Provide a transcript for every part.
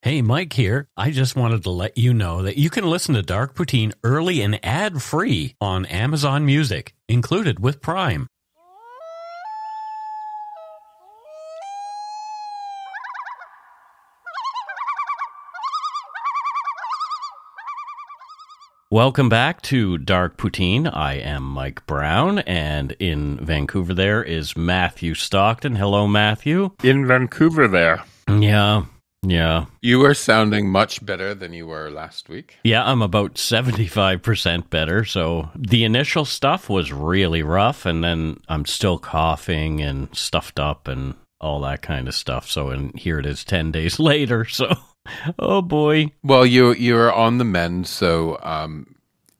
Hey, Mike here. I just wanted to let you know that you can listen to Dark Poutine early and ad-free on Amazon Music, included with Prime. Welcome back to Dark Poutine. I am Mike Brown, and in Vancouver there is Matthew Stockton. Hello, Matthew. In Vancouver there. Yeah. You are sounding much better than you were last week. Yeah, I'm about 75% better. So the initial stuff was really rough, and then I'm still coughing and stuffed up and all that kind of stuff. So, and here it is 10 days later. So, oh boy. Well, you're on the mend. So,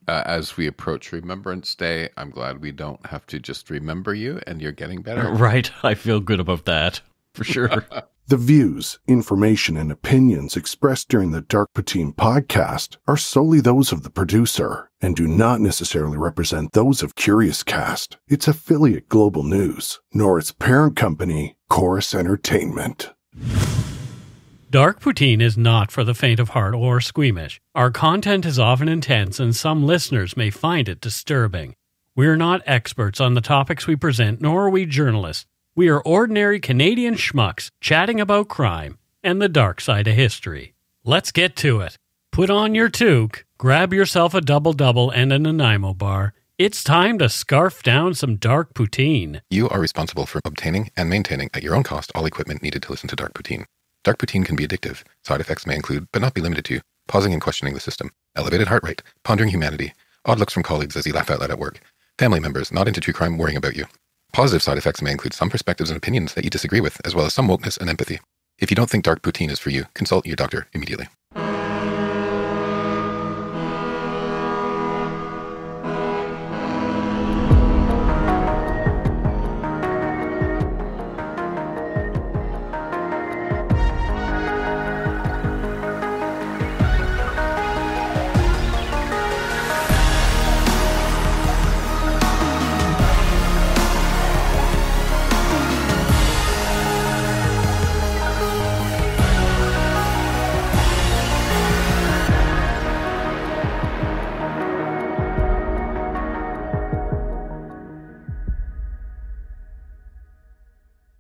as we approach Remembrance Day, I'm glad we don't have to just remember you, and you're getting better. Right. I feel good about that, for sure. The views, information, and opinions expressed during the Dark Poutine podcast are solely those of the producer and do not necessarily represent those of Curious Cast, its affiliate Global News, nor its parent company, Chorus Entertainment. Dark Poutine is not for the faint of heart or squeamish. Our content is often intense, and some listeners may find it disturbing. We are not experts on the topics we present, nor are we journalists. We are ordinary Canadian schmucks chatting about crime and the dark side of history. Let's get to it. Put on your toque, grab yourself a double-double and a Nanaimo bar. It's time to scarf down some Dark Poutine. You are responsible for obtaining and maintaining at your own cost all equipment needed to listen to Dark Poutine. Dark Poutine can be addictive. Side effects may include, but not be limited to, pausing and questioning the system, elevated heart rate, pondering humanity, odd looks from colleagues as you laugh out loud at work, family members not into true crime worrying about you. Positive side effects may include some perspectives and opinions that you disagree with, as well as some wokeness and empathy. If you don't think Dark Poutine is for you, consult your doctor immediately.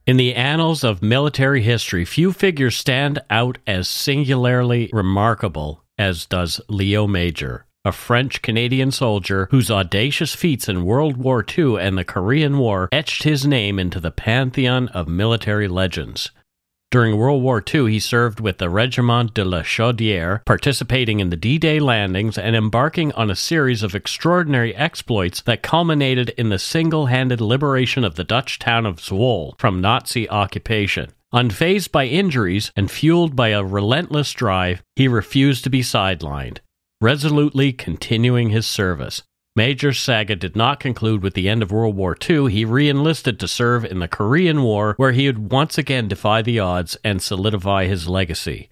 In the annals of military history, few figures stand out as singularly remarkable as does Léo Major, a French-Canadian soldier whose audacious feats in World War II and the Korean War etched his name into the pantheon of military legends. During World War II, he served with the Régiment de la Chaudière, participating in the D-Day landings and embarking on a series of extraordinary exploits that culminated in the single-handed liberation of the Dutch town of Zwolle from Nazi occupation. Unfazed by injuries and fueled by a relentless drive, he refused to be sidelined, resolutely continuing his service. Major's saga did not conclude with the end of World War II. He reenlisted to serve in the Korean War, where he would once again defy the odds and solidify his legacy.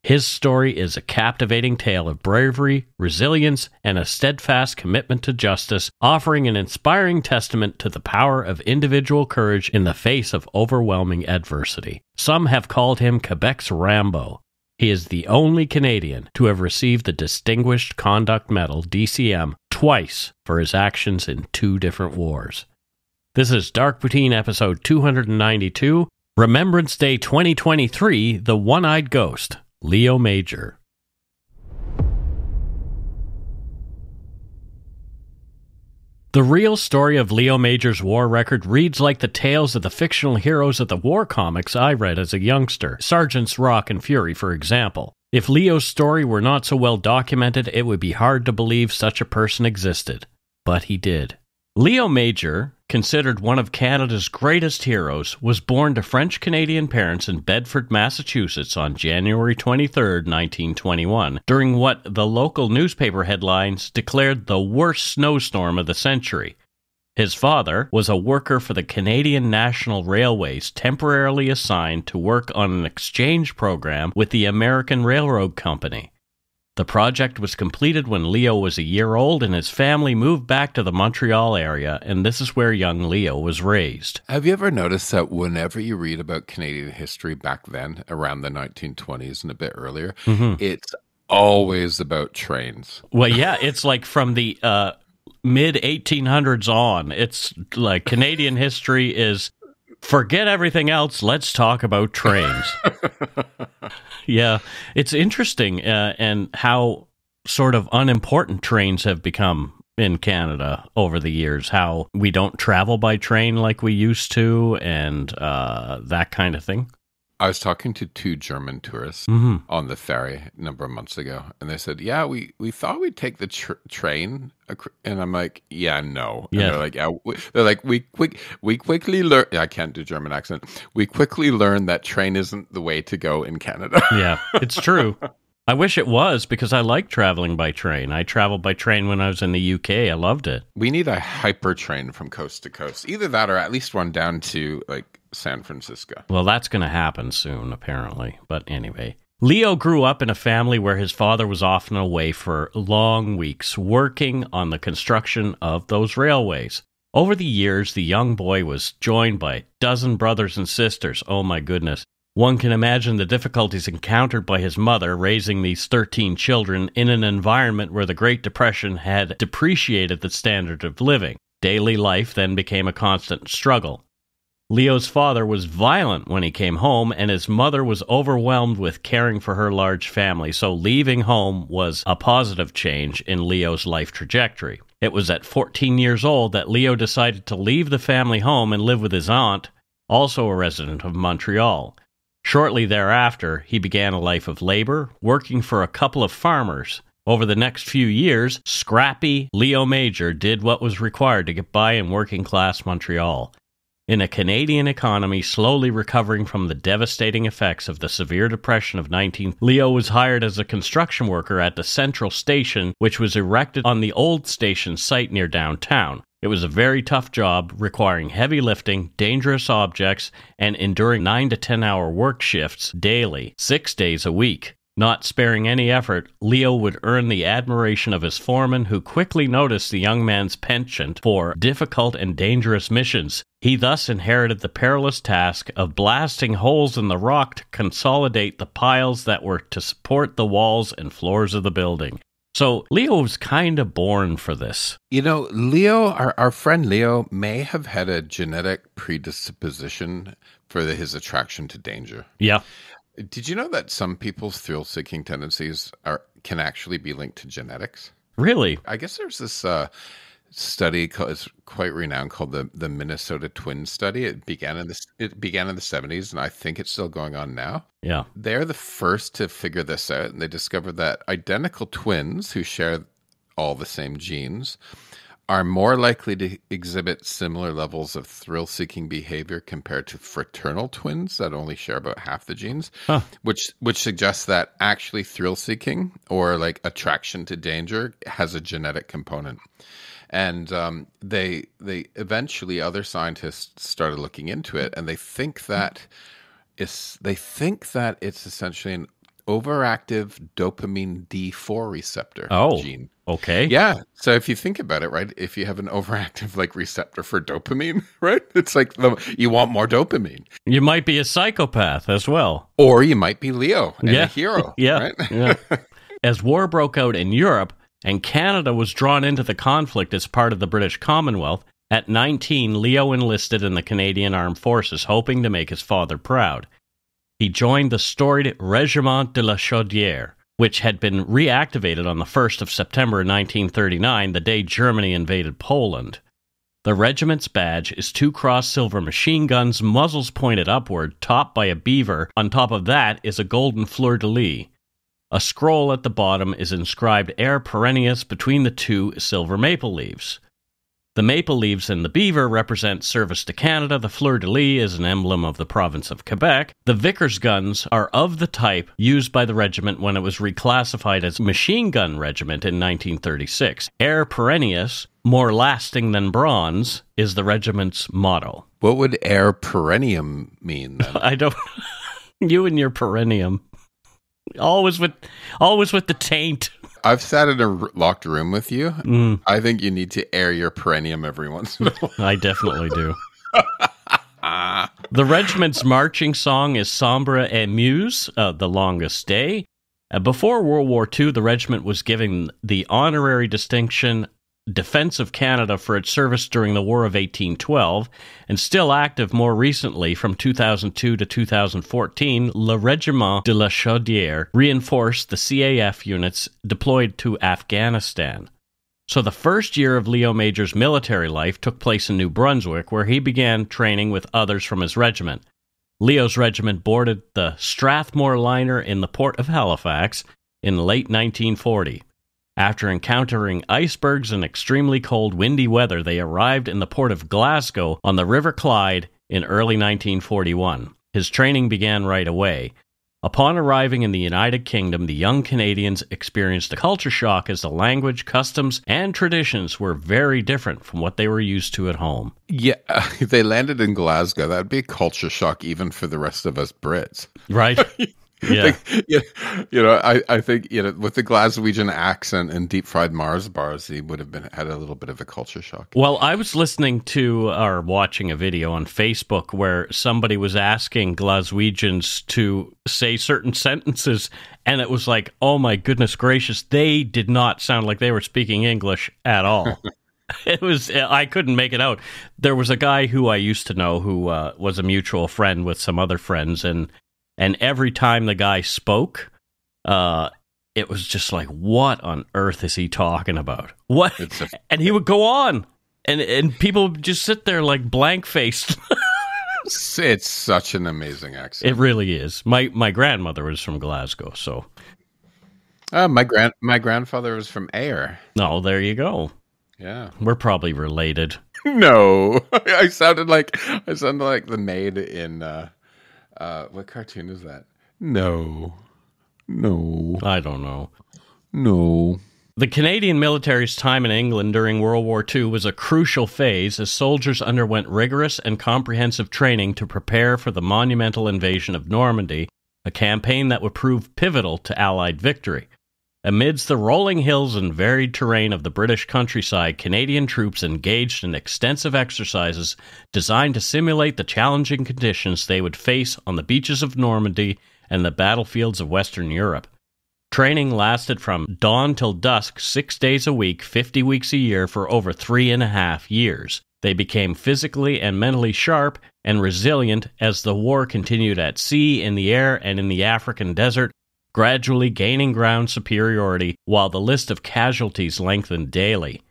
His story is a captivating tale of bravery, resilience, and a steadfast commitment to justice, offering an inspiring testament to the power of individual courage in the face of overwhelming adversity. Some have called him Quebec's Rambo. He is the only Canadian to have received the Distinguished Conduct Medal, DCM, twice for his actions in 2 different wars. This is Dark Poutine episode 292, Remembrance Day 2023, The One-Eyed Ghost, Léo Major. The real story of Léo Major's war record reads like the tales of the fictional heroes of the war comics I read as a youngster, Sergeants Rock and Fury, for example. If Leo's story were not so well documented, it would be hard to believe such a person existed. But he did. Léo Major, considered one of Canada's greatest heroes, was born to French-Canadian parents in Bedford, Massachusetts on January 23, 1921, during what the local newspaper headlines declared the worst snowstorm of the century. His father was a worker for the Canadian National Railways, temporarily assigned to work on an exchange program with the American Railroad Company. The project was completed when Leo was a year old, and his family moved back to the Montreal area, and this is where young Leo was raised. Have you ever noticed that whenever you read about Canadian history back then, around the 1920s and a bit earlier, it's always about trains? Well, yeah, it's like from the mid-1800s on. It's like Canadian history is, forget everything else, let's talk about trains. Yeah, it's interesting and how sort of unimportant trains have become in Canada over the years, how we don't travel by train like we used to, and that kind of thing. I was talking to 2 German tourists on the ferry a number of months ago, and they said, yeah, we thought we'd take the train. And I'm like, yeah, no. And Yeah. they're like, yeah. They're like, we quickly learn. I can't do German accent. We quickly learned that train isn't the way to go in Canada. Yeah, it's true. I wish it was, because I like traveling by train. I traveled by train when I was in the UK. I loved it. We need a hyper train from coast to coast. Either that or at least one down to like San Francisco. Well, that's going to happen soon, apparently. But anyway, Leo grew up in a family where his father was often away for long weeks working on the construction of those railways. Over the years, the young boy was joined by a dozen brothers and sisters. Oh my goodness. One can imagine the difficulties encountered by his mother raising these 13 children in an environment where the Great Depression had depreciated the standard of living. Daily life then became a constant struggle. Leo's father was violent when he came home, and his mother was overwhelmed with caring for her large family, so leaving home was a positive change in Leo's life trajectory. It was at 14 years old that Leo decided to leave the family home and live with his aunt, also a resident of Montreal. Shortly thereafter, he began a life of labor, working for a couple of farmers. Over the next few years, scrappy Léo Major did what was required to get by in working-class Montreal. In a Canadian economy slowly recovering from the devastating effects of the severe depression of Leo was hired as a construction worker at the Central Station, which was erected on the old station site near downtown. It was a very tough job, requiring heavy lifting, dangerous objects, and enduring 9 to 10-hour work shifts daily, 6 days a week. Not sparing any effort, Leo would earn the admiration of his foreman, who quickly noticed the young man's penchant for difficult and dangerous missions. He thus inherited the perilous task of blasting holes in the rock to consolidate the piles that were to support the walls and floors of the building. So Leo was kind of born for this. You know, Leo, our friend Leo, may have had a genetic predisposition for his attraction to danger. Yeah. Did you know that some people's thrill-seeking tendencies can actually be linked to genetics? Really? I guess there's this study it's quite renowned called the Minnesota Twin Study. It began in the 70s, and I think it's still going on now. Yeah. They're the first to figure this out, and they discovered that identical twins who share all the same genes are more likely to exhibit similar levels of thrill-seeking behavior compared to fraternal twins that only share about half the genes, which suggests that actually thrill-seeking or like attraction to danger has a genetic component. And they eventually, other scientists started looking into it, and they think that it's essentially an overactive dopamine D4 receptor gene. Okay. Yeah. So if you think about it, right, if you have an overactive like receptor for dopamine, right, it's like you want more dopamine. You might be a psychopath as well. Or you might be Leo and a hero. Yeah. Right? Yeah. As war broke out in Europe and Canada was drawn into the conflict as part of the British Commonwealth, at 19, Leo enlisted in the Canadian Armed Forces, hoping to make his father proud. He joined the storied Régiment de la Chaudière, which had been reactivated on the 1st of September 1939, the day Germany invaded Poland. The regiment's badge is 2 cross-silver machine guns, muzzles pointed upward, topped by a beaver. On top of that is a golden fleur-de-lis. A scroll at the bottom is inscribed Air Perennius between the 2 silver maple leaves. The maple leaves and the beaver represent service to Canada. The fleur-de-lis is an emblem of the province of Quebec. The Vickers guns are of the type used by the regiment when it was reclassified as machine gun regiment in 1936. Air Perennius, more lasting than bronze, is the regiment's motto. What would air perennium mean then? I don't... You and your perennium. Always with the taint. I've sat in a locked room with you. I think you need to air your perineum every once in a while. I definitely do. The regiment's marching song is Sambre et Meuse, The Longest Day. Before World War II, the regiment was given the honorary distinction Defense of Canada for its service during the War of 1812, and still active more recently from 2002 to 2014, Le Régiment de la Chaudière reinforced the CAF units deployed to Afghanistan. So the first year of Léo Major's military life took place in New Brunswick, where he began training with others from his regiment. Leo's regiment boarded the Strathmore liner in the port of Halifax in late 1940. After encountering icebergs and extremely cold, windy weather, they arrived in the port of Glasgow on the River Clyde in early 1941. His training began right away. Upon arriving in the United Kingdom, the young Canadians experienced a culture shock as the language, customs, and traditions were very different from what they were used to at home. Yeah, they landed in Glasgow. That would be a culture shock even for the rest of us Brits. Right? Yeah. I think with the Glaswegian accent and deep fried Mars bars, he would have had a little bit of a culture shock. Well, I was listening to or watching a video on Facebook where somebody was asking Glaswegians to say certain sentences, and it was like, oh my goodness gracious, they did not sound like they were speaking English at all. I couldn't make it out. There was a guy who I used to know who was a mutual friend with some other friends, and every time the guy spoke, it was just like, what on earth is he talking about? What? And he would go on, and people would just sit there like blank-faced. It's such an amazing accent. It really is. My grandmother was from Glasgow, so. My grandfather was from Ayr. Oh, there you go. Yeah. We're probably related. No. I sounded like the maid in... what cartoon is that? No. I don't know. No. The Canadian military's time in England during World War II was a crucial phase as soldiers underwent rigorous and comprehensive training to prepare for the monumental invasion of Normandy, a campaign that would prove pivotal to Allied victory. Amidst the rolling hills and varied terrain of the British countryside, Canadian troops engaged in extensive exercises designed to simulate the challenging conditions they would face on the beaches of Normandy and the battlefields of Western Europe. Training lasted from dawn till dusk 6 days a week, 50 weeks a year for over 3.5 years. They became physically and mentally sharp and resilient as the war continued at sea, in the air, and in the African desert, gradually gaining ground superiority while the list of casualties lengthened daily.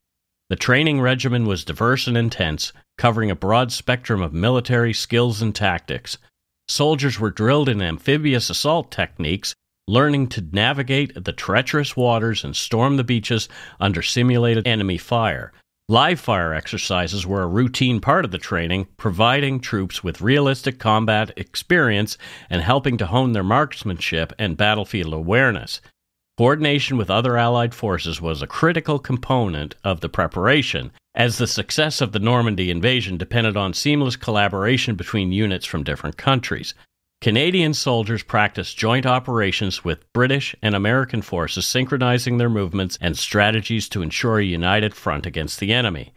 The training regimen was diverse and intense, covering a broad spectrum of military skills and tactics. Soldiers were drilled in amphibious assault techniques, learning to navigate the treacherous waters and storm the beaches under simulated enemy fire. Live fire exercises were a routine part of the training, providing troops with realistic combat experience and helping to hone their marksmanship and battlefield awareness. Coordination with other Allied forces was a critical component of the preparation, as the success of the Normandy invasion depended on seamless collaboration between units from different countries. Canadian soldiers practiced joint operations with British and American forces, synchronizing their movements and strategies to ensure a united front against the enemy.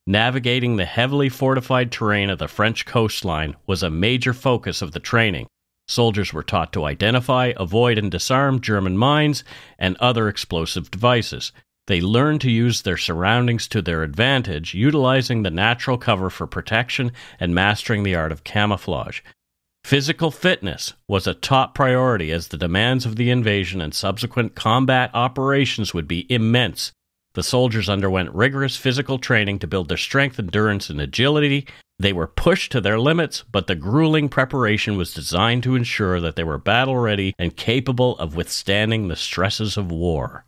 Navigating the heavily fortified terrain of the French coastline was a major focus of the training. Soldiers were taught to identify, avoid, and disarm German mines and other explosive devices. They learned to use their surroundings to their advantage, utilizing the natural cover for protection and mastering the art of camouflage. Physical fitness was a top priority as the demands of the invasion and subsequent combat operations would be immense. The soldiers underwent rigorous physical training to build their strength, endurance, and agility. They were pushed to their limits, but the grueling preparation was designed to ensure that they were battle-ready and capable of withstanding the stresses of war.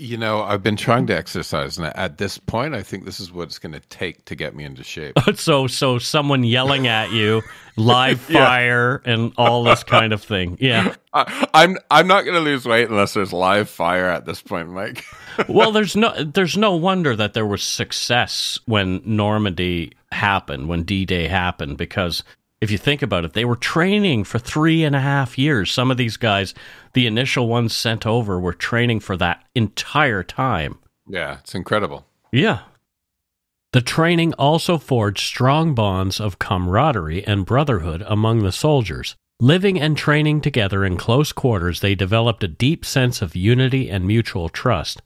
I've been trying to exercise, and at this point, I think this is what it's going to take to get me into shape. So someone yelling at you, live fire, and all this kind of thing. Yeah, I'm not going to lose weight unless there's live fire at this point, Mike. Well, there's no wonder that there was success when Normandy happened, when D-Day happened, because If you think about it, they were training for 3.5 years. Some of these guys, the initial ones sent over, were training for that entire time. Yeah, it's incredible. Yeah. The training also forged strong bonds of camaraderie and brotherhood among the soldiers. Living and training together in close quarters, they developed a deep sense of unity and mutual trust.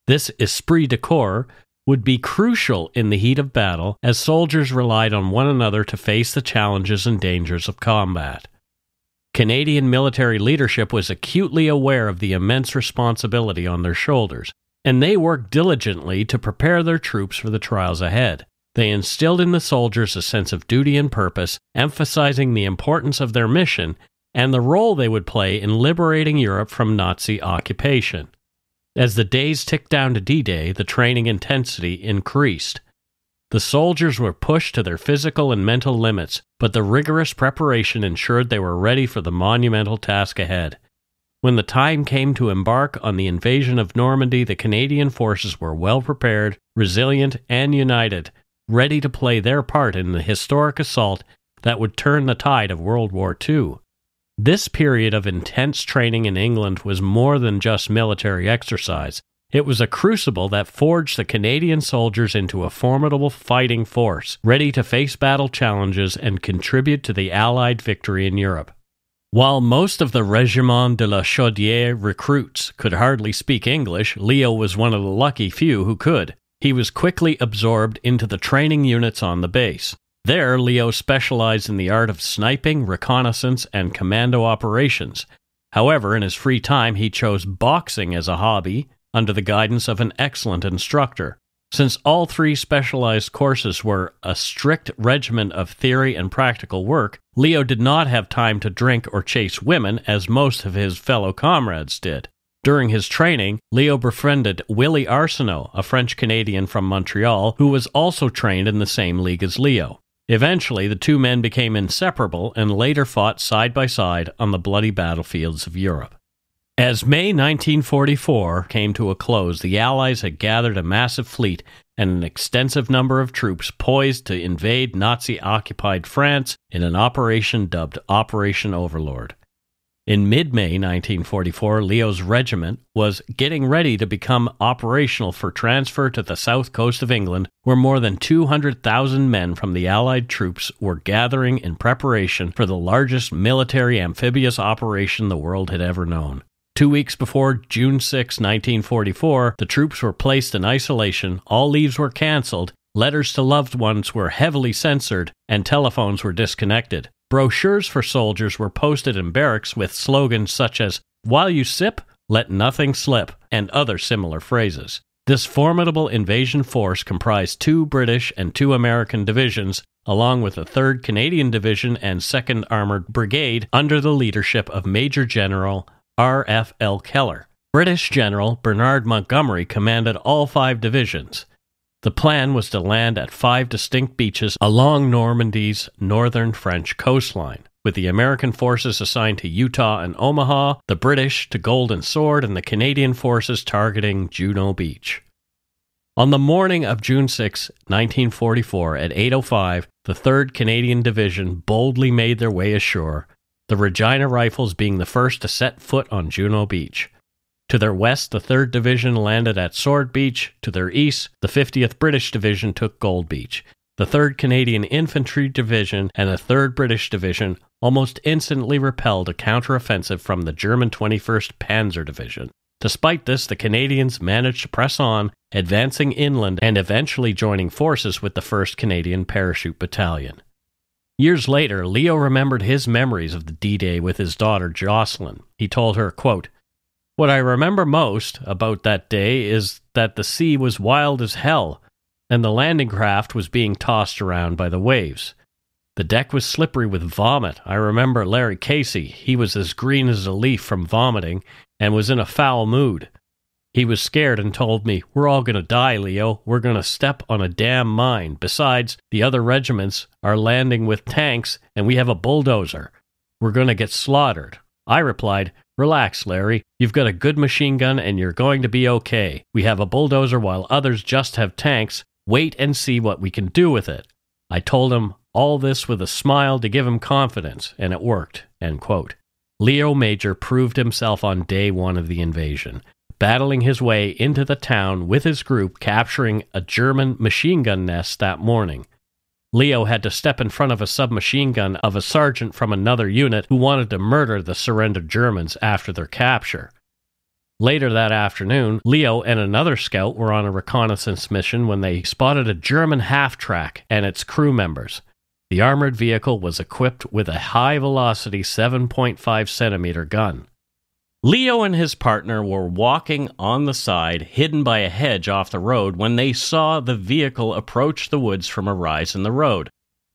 This esprit de corps would be crucial in the heat of battle, as soldiers relied on one another to face the challenges and dangers of combat. Canadian military leadership was acutely aware of the immense responsibility on their shoulders, and they worked diligently to prepare their troops for the trials ahead. They instilled in the soldiers a sense of duty and purpose, emphasizing the importance of their mission and the role they would play in liberating Europe from Nazi occupation. As the days ticked down to D-Day, the training intensity increased. The soldiers were pushed to their physical and mental limits, but the rigorous preparation ensured they were ready for the monumental task ahead. When the time came to embark on the invasion of Normandy, the Canadian forces were well prepared, resilient, and united, ready to play their part in the historic assault that would turn the tide of World War II. This period of intense training in England was more than just military exercise. It was a crucible that forged the Canadian soldiers into a formidable fighting force, ready to face battle challenges and contribute to the Allied victory in Europe. While most of the Régiment de la Chaudière recruits could hardly speak English, Leo was one of the lucky few who could. He was quickly absorbed into the training units on the base. There, Leo specialized in the art of sniping, reconnaissance, and commando operations. However, in his free time, he chose boxing as a hobby under the guidance of an excellent instructor. Since all three specialized courses were a strict regimen of theory and practical work, Leo did not have time to drink or chase women as most of his fellow comrades did. During his training, Leo befriended Willie Arsenault, a French-Canadian from Montreal, who was also trained in the same league as Leo. Eventually, the two men became inseparable and later fought side by side on the bloody battlefields of Europe. As May 1944 came to a close, the Allies had gathered a massive fleet and an extensive number of troops poised to invade Nazi-occupied France in an operation dubbed Operation Overlord. In mid-May 1944, Leo's regiment was getting ready to become operational for transfer to the south coast of England, where more than 200,000 men from the Allied troops were gathering in preparation for the largest military amphibious operation the world had ever known. 2 weeks before June 6, 1944, the troops were placed in isolation, all leaves were cancelled, letters to loved ones were heavily censored, and telephones were disconnected. Brochures for soldiers were posted in barracks with slogans such as, "While you sip, let nothing slip," and other similar phrases. This formidable invasion force comprised 2 British and 2 American divisions, along with a 3rd Canadian Division and 2nd Armoured Brigade under the leadership of Major General R.F.L. Keller. British General Bernard Montgomery commanded all 5 divisions. The plan was to land at 5 distinct beaches along Normandy's northern French coastline, with the American forces assigned to Utah and Omaha, the British to Golden Sword, and the Canadian forces targeting Juno Beach. On the morning of June 6, 1944, at 8:05, the 3rd Canadian Division boldly made their way ashore, the Regina Rifles being the first to set foot on Juno Beach. To their west, the 3rd Division landed at Sword Beach. To their east, the 50th British Division took Gold Beach. The 3rd Canadian Infantry Division and the 3rd British Division almost instantly repelled a counteroffensive from the German 21st Panzer Division. Despite this, the Canadians managed to press on, advancing inland and eventually joining forces with the 1st Canadian Parachute Battalion. Years later, Leo remembered his memories of the D-Day with his daughter Jocelyn. He told her, quote, "What I remember most about that day is that the sea was wild as hell, and the landing craft was being tossed around by the waves. The deck was slippery with vomit. I remember Larry Casey. He was as green as a leaf from vomiting and was in a foul mood. He was scared and told me, 'We're all going to die, Leo. We're going to step on a damn mine. Besides, the other regiments are landing with tanks, and we have a bulldozer. We're going to get slaughtered.' I replied, 'Relax, Larry. You've got a good machine gun, and you're going to be okay. We have a bulldozer while others just have tanks. Wait and see what we can do with it.' I told him All this with a smile to give him confidence, and it worked, end quote. Léo Major proved himself on day one of the invasion, battling his way into the town with his group, capturing a German machine gun nest that morning. Léo had to step in front of a submachine gun of a sergeant from another unit who wanted to murder the surrendered Germans after their capture. Later that afternoon, Léo and another scout were on a reconnaissance mission when they spotted a German half-track and its crew members. The armored vehicle was equipped with a high-velocity 7.5 centimeter gun. Léo and his partner were walking on the side, hidden by a hedge off the road, when they saw the vehicle approach the woods from a rise in the road.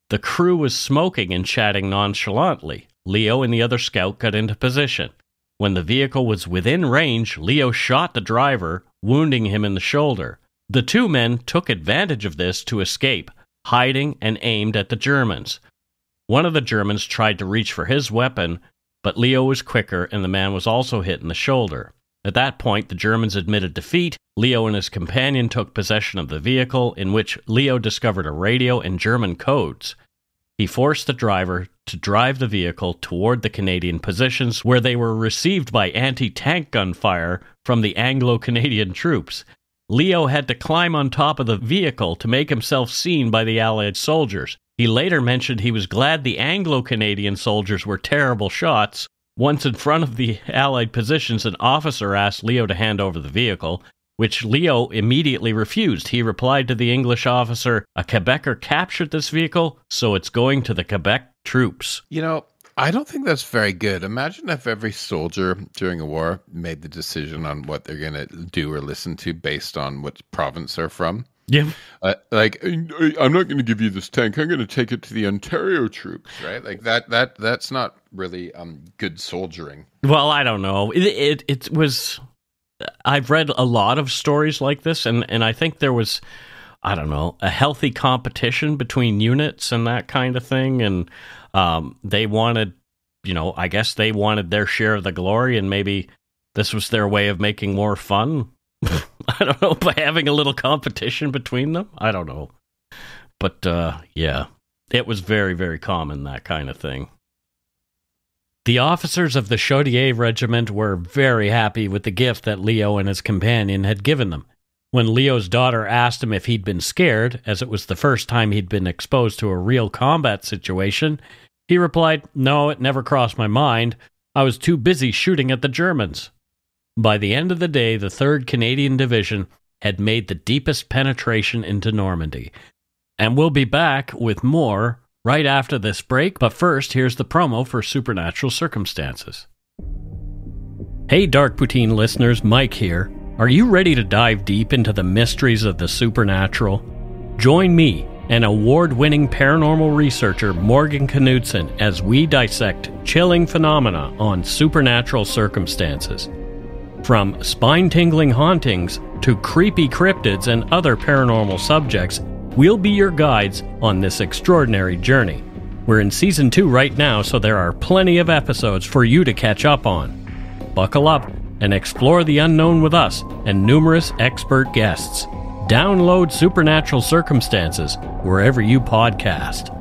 The crew was smoking and chatting nonchalantly. Léo and the other scout got into position. When the vehicle was within range, Léo shot the driver, wounding him in the shoulder. The two men took advantage of this to escape, hiding and aimed at the Germans. One of the Germans tried to reach for his weapon, but Léo was quicker and the man was also hit in the shoulder. At that point, the Germans admitted defeat. Léo and his companion took possession of the vehicle, in which Léo discovered a radio and German codes. He forced the driver to drive the vehicle toward the Canadian positions, where they were received by anti-tank gunfire from the Anglo-Canadian troops. Léo had to climb on top of the vehicle to make himself seen by the Allied soldiers. He later mentioned he was glad the Anglo-Canadian soldiers were terrible shots. Once in front of the Allied positions, an officer asked Léo to hand over the vehicle, which Léo immediately refused. He replied to the English officer, "A Quebecer captured this vehicle, so it's going to the Quebec troops." You know, I don't think that's very good. Imagine if every soldier during a war made the decision on what they're going to do or listen to based on what province they're from. Yeah. Like, I'm not going to give you this tank. I'm going to take it to the Ontario troops, right? Like that's not really good soldiering. Well, I don't know. It was... I've read a lot of stories like this, and I think there was, I don't know, a healthy competition between units and that kind of thing, and they wanted, I guess they wanted their share of the glory, and maybe this was their way of making more fun. I don't know, by having a little competition between them. I don't know. But, yeah, it was very, very common, that kind of thing. The officers of the Chaudière regiment were very happy with the gift that Léo and his companion had given them. When Léo's daughter asked him if he'd been scared, as it was the first time he'd been exposed to a real combat situation, he replied, "No, it never crossed my mind. I was too busy shooting at the Germans." By the end of the day, the 3rd Canadian Division had made the deepest penetration into Normandy. And we'll be back with more right after this break, but first, here's the promo for Supernatural Circumstances. Hey Dark Poutine listeners, Mike here. Are you ready to dive deep into the mysteries of the supernatural? Join me and award-winning paranormal researcher Morgan Knudsen as we dissect chilling phenomena on Supernatural Circumstances. From spine-tingling hauntings to creepy cryptids and other paranormal subjects, we'll be your guides on this extraordinary journey. We're in Season 2 right now, so there are plenty of episodes for you to catch up on. Buckle up and explore the unknown with us and numerous expert guests. Download Supernatural Circumstances wherever you podcast.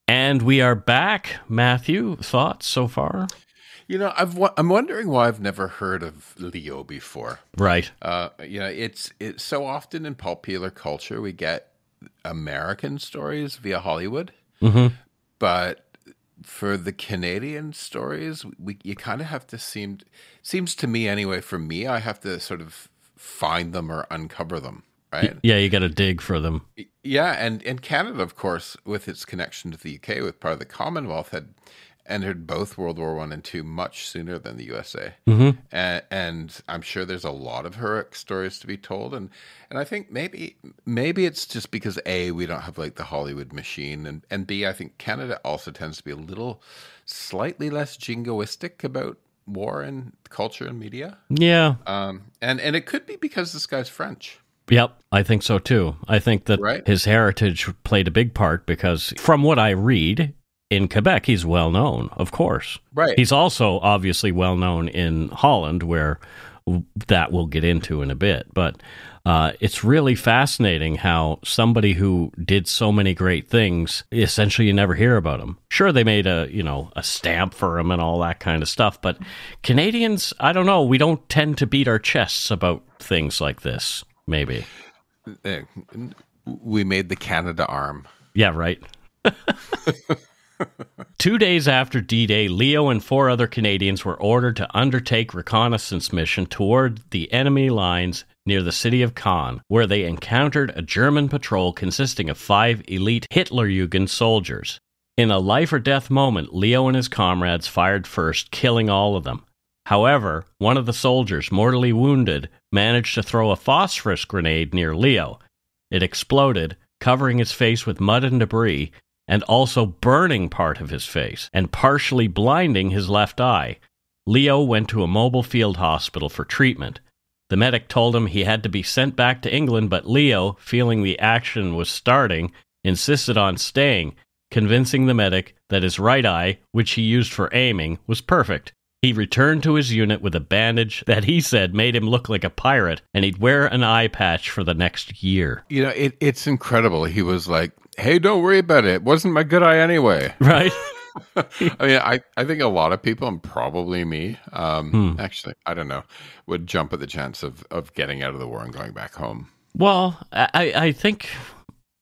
And we are back. Matthew, thoughts so far? I'm wondering why I've never heard of Léo before. Right. It's so often in popular culture we get American stories via Hollywood, but for the Canadian stories, you kind of have to seems to me anyway. For me, I have to sort of find them or uncover them. Right? Yeah, you got to dig for them. Yeah, and Canada, of course, with its connection to the UK, with part of the Commonwealth, had entered both World War I and II much sooner than the USA. And I'm sure there's a lot of heroic stories to be told. And I think maybe it's just because A, we don't have like the Hollywood machine, and B, I think Canada also tends to be a little slightly less jingoistic about war and culture and media. Yeah. And it could be because this guy's French. Yep, I think so too. I think that Right. his heritage played a big part because from what I read, in Quebec, he's well known, of course. Right. He's also obviously well known in Holland, where that we'll get into in a bit. But it's really fascinating how somebody who did so many great things, essentially you never hear about him. Sure, they made a stamp for him and all that kind of stuff. But Canadians, I don't know, we don't tend to beat our chests about things like this, maybe. We made the Canada arm. Yeah, right. 2 days after D-Day, Leo and 4 other Canadians were ordered to undertake reconnaissance mission toward the enemy lines near the city of Caen, where they encountered a German patrol consisting of 5 elite Hitlerjugend soldiers. In a life-or-death moment, Leo and his comrades fired first, killing all of them. However, one of the soldiers, mortally wounded, managed to throw a phosphorus grenade near Leo. It exploded, covering his face with mud and debris, and also burning part of his face, and partially blinding his left eye. Leo went to a mobile field hospital for treatment. The medic told him he had to be sent back to England, but Leo, feeling the action was starting, insisted on staying, convincing the medic that his right eye, which he used for aiming, was perfect. He returned to his unit with a bandage that he said made him look like a pirate, and he'd wear an eye patch for the next year. You know, it's incredible. He was like, hey, don't worry about it. It wasn't my good eye anyway. Right? I mean, I think a lot of people, and probably me, actually, I don't know, would jump at the chance of getting out of the war and going back home. Well, I think,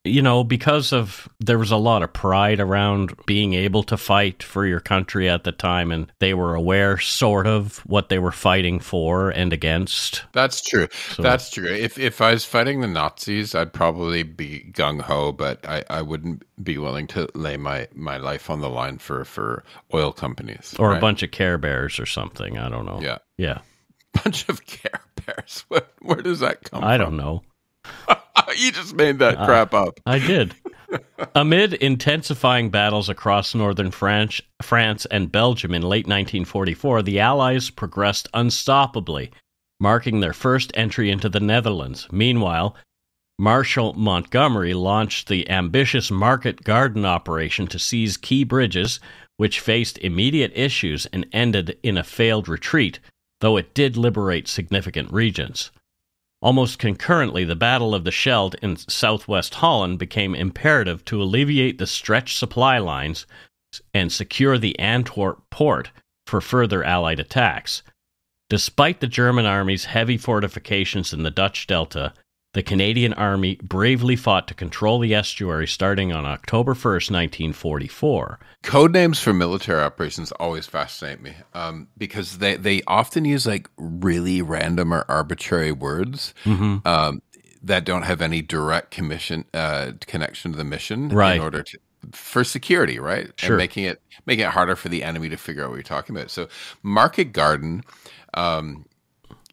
because there was a lot of pride around being able to fight for your country at the time, and they were aware, sort of, what they were fighting for and against. That's true. So, That's true. If I was fighting the Nazis, I'd probably be gung-ho, but I wouldn't be willing to lay my life on the line for oil companies. or right? a bunch of Care Bears or something. I don't know. Yeah. Yeah. Bunch of Care Bears. Where does that come from? I don't know. You just made that crap up. I did. Amid intensifying battles across northern France and Belgium in late 1944, the Allies progressed unstoppably, marking their first entry into the Netherlands. Meanwhile, Marshal Montgomery launched the ambitious Market Garden operation to seize key bridges, which faced immediate issues and ended in a failed retreat, though it did liberate significant regions. Almost concurrently, the Battle of the Scheldt in southwest Holland became imperative to alleviate the stretched supply lines and secure the Antwerp port for further Allied attacks. Despite the German army's heavy fortifications in the Dutch Delta, the Canadian Army bravely fought to control the estuary starting on October 1st, 1944. Codenames for military operations always fascinate me because they often use like really random or arbitrary words that don't have any direct connection to the mission Right. in order to for security, right? Sure. And making it harder for the enemy to figure out what you're talking about. So Market Garden,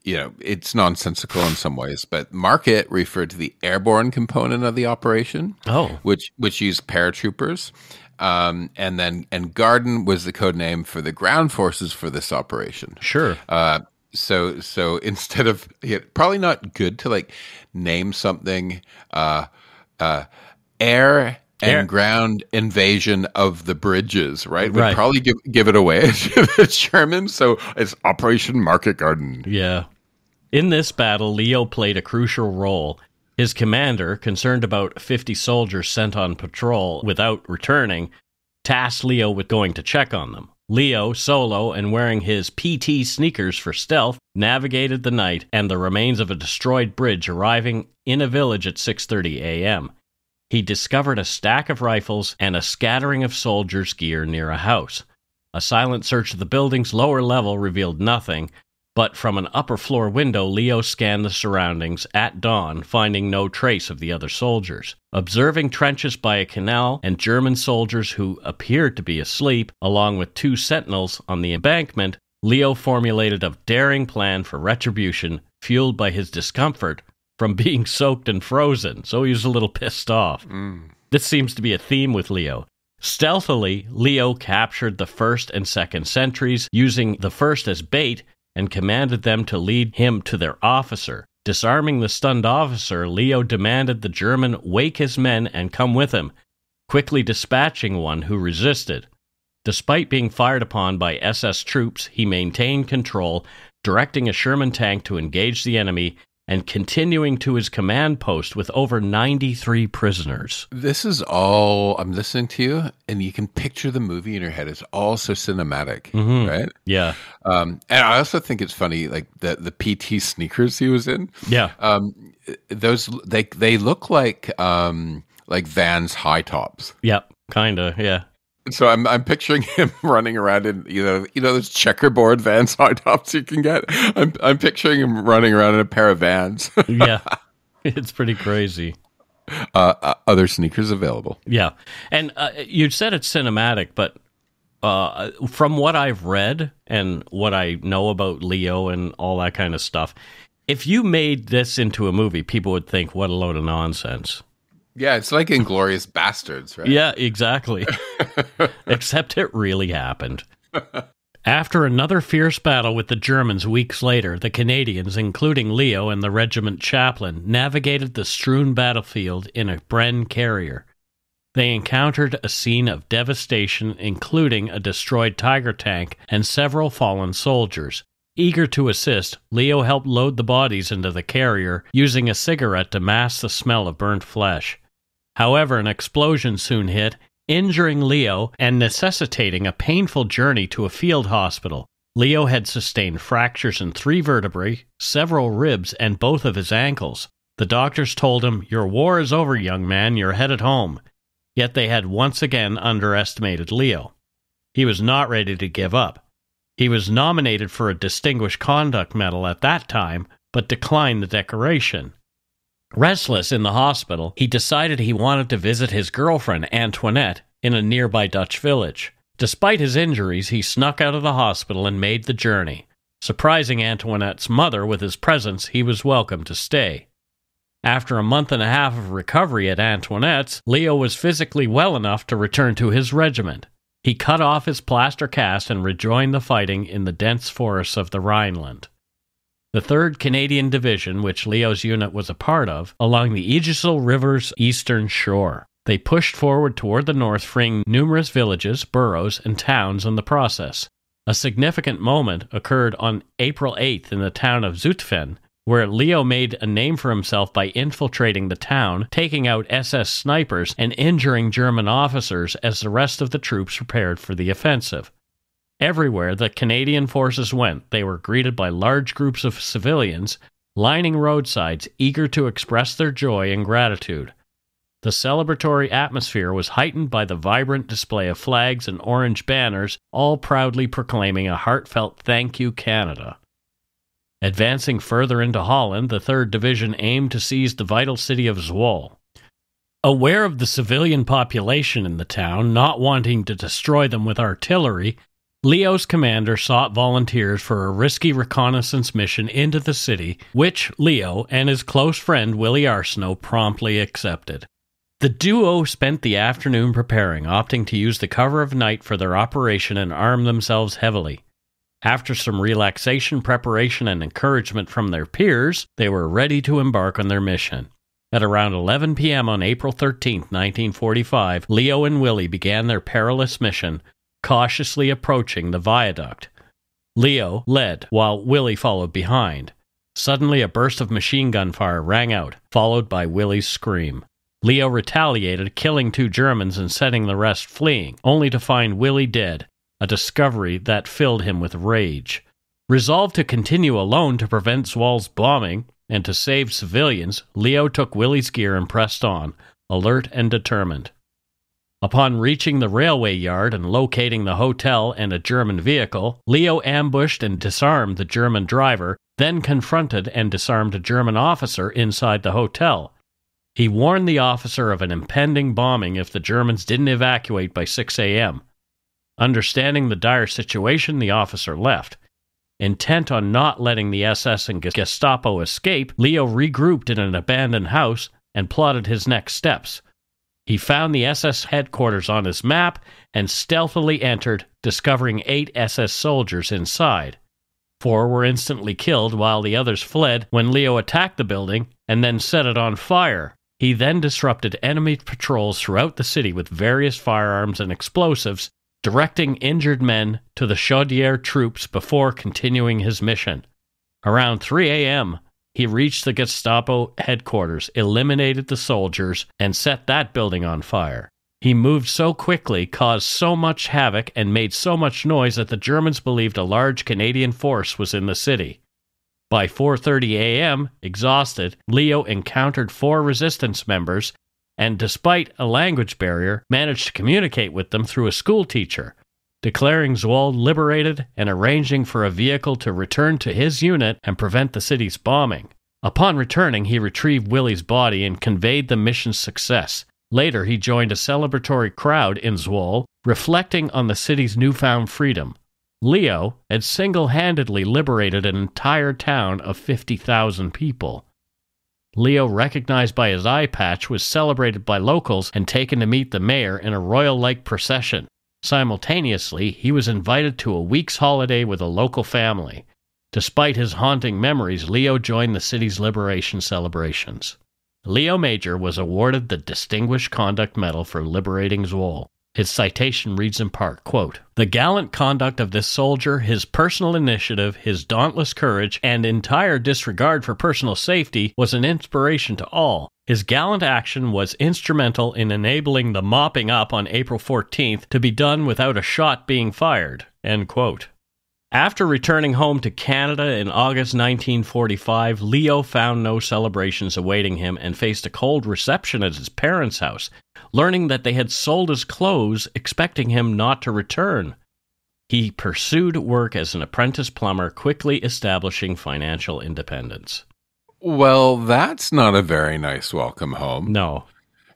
it's nonsensical in some ways, but Market referred to the airborne component of the operation, which used paratroopers, and Garden was the code name for the ground forces for this operation. Sure. So instead of probably not good to like name something air and ground invasion of the bridges, right? Would probably give it away to the Germans. So it's Operation Market Garden. Yeah. In this battle, Leo played a crucial role. His commander, concerned about 50 soldiers sent on patrol without returning, tasked Leo with going to check on them. Leo, solo and wearing his PT sneakers for stealth, navigated the night and the remains of a destroyed bridge, arriving in a village at 6:30 a.m. He discovered a stack of rifles and a scattering of soldiers' gear near a house. A silent search of the building's lower level revealed nothing, but from an upper floor window, Leo scanned the surroundings at dawn, finding no trace of the other soldiers. Observing trenches by a canal and German soldiers who appeared to be asleep, along with 2 sentinels on the embankment, Leo formulated a daring plan for retribution, fueled by his discomfort from being soaked and frozen, so he was a little pissed off. This seems to be a theme with Leo. Stealthily, Leo captured the 1st and 2nd sentries, using the 1st as bait, and commanded them to lead him to their officer. Disarming the stunned officer, Leo demanded the German wake his men and come with him, quickly dispatching one who resisted. Despite being fired upon by SS troops, he maintained control, directing a Sherman tank to engage the enemy and continuing to his command post with over 93 prisoners. This is all, I'm listening to you, and you can picture the movie in your head. It's all so cinematic, right? Yeah. And I also think it's funny, like the PT sneakers he was in. Yeah. Those, they look like Vans high tops. Yep. Kinda, yeah. So I'm picturing him running around in those checkerboard Vans high tops you can get. I'm picturing him running around in a pair of Vans. Yeah, it's pretty crazy. Other sneakers available. Yeah, and you said it's cinematic, but from what I've read and what I know about Leo and all that kind of stuff, if you made this into a movie, people would think, "What a load of nonsense." Yeah, it's like Inglourious Bastards, right? Yeah, exactly. Except it really happened. After another fierce battle with the Germans weeks later, the Canadians, including Leo and the regiment chaplain, navigated the strewn battlefield in a Bren carrier. They encountered a scene of devastation, including a destroyed Tiger tank and several fallen soldiers. Eager to assist, Leo helped load the bodies into the carrier, using a cigarette to mask the smell of burnt flesh. However, an explosion soon hit, injuring Leo and necessitating a painful journey to a field hospital. Leo had sustained fractures in 3 vertebrae, several ribs, and both of his ankles. The doctors told him, "Your war is over, young man, you're headed home." Yet they had once again underestimated Leo. He was not ready to give up. He was nominated for a Distinguished Conduct Medal at that time, but declined the decoration. Restless in the hospital, he decided he wanted to visit his girlfriend, Antoinette, in a nearby Dutch village. Despite his injuries, he snuck out of the hospital and made the journey. Surprising Antoinette's mother with his presence, he was welcome to stay. After a month and a half of recovery at Antoinette's, Leo was physically well enough to return to his regiment. He cut off his plaster cast and rejoined the fighting in the dense forests of the Rhineland. The 3rd Canadian Division, which Leo's unit was a part of, along the Egesel River's eastern shore. They pushed forward toward the north, freeing numerous villages, boroughs, and towns in the process. A significant moment occurred on April 8th in the town of Zutphen, where Leo made a name for himself by infiltrating the town, taking out SS snipers, and injuring German officers as the rest of the troops prepared for the offensive. Everywhere the Canadian forces went, they were greeted by large groups of civilians, lining roadsides, eager to express their joy and gratitude. The celebratory atmosphere was heightened by the vibrant display of flags and orange banners, all proudly proclaiming a heartfelt "Thank you, Canada." Advancing further into Holland, the 3rd Division aimed to seize the vital city of Zwolle. Aware of the civilian population in the town, not wanting to destroy them with artillery, Leo's commander sought volunteers for a risky reconnaissance mission into the city, which Leo and his close friend Willie Arsenault promptly accepted. The duo spent the afternoon preparing, opting to use the cover of night for their operation and arm themselves heavily. After some relaxation, preparation, and encouragement from their peers, they were ready to embark on their mission. At around 11 p.m. on April 13, 1945, Leo and Willie began their perilous mission, cautiously approaching the viaduct. Leo led, while Willie followed behind. Suddenly, a burst of machine gun fire rang out, followed by Willie's scream. Leo retaliated, killing 2 Germans and setting the rest fleeing, only to find Willie dead, a discovery that filled him with rage. Resolved to continue alone to prevent Zwolle's bombing and to save civilians, Leo took Willie's gear and pressed on, alert and determined. Upon reaching the railway yard and locating the hotel and a German vehicle, Leo ambushed and disarmed the German driver, then confronted and disarmed a German officer inside the hotel. He warned the officer of an impending bombing if the Germans didn't evacuate by 6 a.m. Understanding the dire situation, the officer left. Intent on not letting the SS and Gestapo escape, Leo regrouped in an abandoned house and plotted his next steps. He found the SS headquarters on his map and stealthily entered, discovering 8 SS soldiers inside. 4 were instantly killed while the others fled when Léo attacked the building and then set it on fire. He then disrupted enemy patrols throughout the city with various firearms and explosives, directing injured men to the Chaudière troops before continuing his mission. Around 3 a.m., he reached the Gestapo headquarters, eliminated the soldiers, and set that building on fire. He moved so quickly, caused so much havoc, and made so much noise that the Germans believed a large Canadian force was in the city. By 4:30 a.m., exhausted, Léo encountered 4 resistance members and, despite a language barrier, managed to communicate with them through a schoolteacher, declaring Zwolle liberated and arranging for a vehicle to return to his unit and prevent the city's bombing. Upon returning, he retrieved Willie's body and conveyed the mission's success. Later, he joined a celebratory crowd in Zwolle, reflecting on the city's newfound freedom. Léo had single-handedly liberated an entire town of 50,000 people. Léo, recognized by his eye patch, was celebrated by locals and taken to meet the mayor in a royal-like procession. Simultaneously, he was invited to a week's holiday with a local family. Despite his haunting memories, Léo joined the city's liberation celebrations. Léo Major was awarded the Distinguished Conduct Medal for liberating Zwolle. His citation reads in part, quote, "The gallant conduct of this soldier, his personal initiative, his dauntless courage, and entire disregard for personal safety was an inspiration to all. His gallant action was instrumental in enabling the mopping up on April 14th to be done without a shot being fired." End quote. After returning home to Canada in August 1945, Léo found no celebrations awaiting him and faced a cold reception at his parents' house, learning that they had sold his clothes, expecting him not to return. He pursued work as an apprentice plumber, quickly establishing financial independence. Well, that's not a very nice welcome home. No.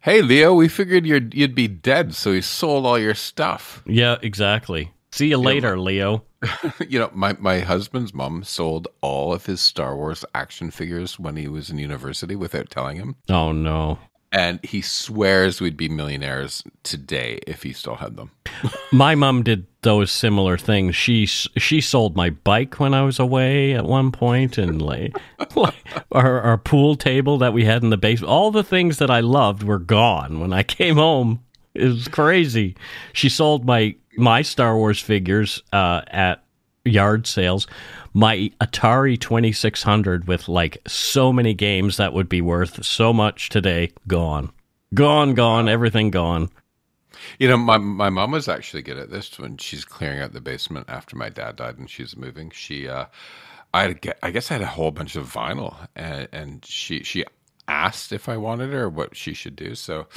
Hey, Léo, we figured you'd be dead, so we sold all your stuff. Yeah, exactly. See you later, Léo. My husband's mom sold all of his Star Wars action figures when he was in university without telling him. Oh, no. And he swears we'd be millionaires today if he still had them. My mom did those similar things. She sold my bike when I was away at one point, and like our pool table that we had in the basement. All the things that I loved were gone when I came home. It was crazy. She sold my Star Wars figures at yard sales. My Atari 2600 with like so many games that would be worth so much today, gone. Gone, everything gone. My mom was actually good at this when she's clearing out the basement after my dad died and she's moving. I guess I had a whole bunch of vinyl and she asked if I wanted it or what she should do. So